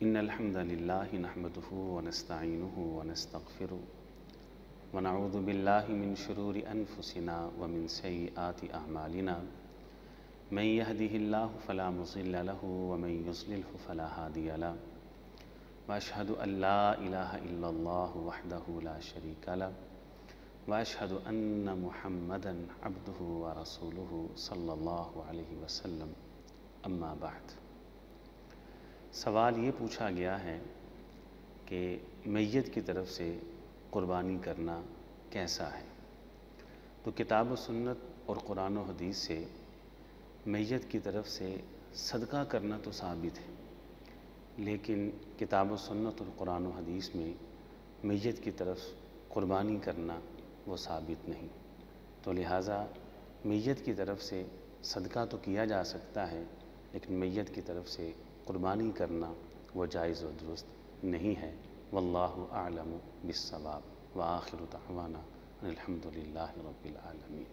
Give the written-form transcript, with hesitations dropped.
إن الحمد لله نحمده ونستعينه ونستغفره ونعوذ بالله من شرور أنفسنا ومن سيئات أعمالنا من يهده الله فلا مضل له ومن يضلله فلا هادي له وأشهد أن لا إله إلا الله وحده لا شريك له وأشهد أن محمدا عبده ورسوله صلی اللہ علیہ وسلم اما بعد۔ سوال یہ پوچھا گیا ہے کہ میت کی طرف سے قربانی کرنا کیسا ہے؟ تو کتاب و سنت اور قرآن و حدیث سے میت کی طرف سے صدقہ کرنا تو ثابت ہے، لیکن کتاب و سنت اور قرآن و حدیث میں میت کی طرف قربانی کرنا وہ ثابت نہیں، تو لہٰذا میت کی طرف سے صدقہ تو کیا جا سکتا ہے، لیکن میت کی طرف سے قربانی کرنا وہ جائز و درست نہیں ہے۔ واللہ اعلم بالصواب، وآخر دعوانا الحمد للہ رب العالمین۔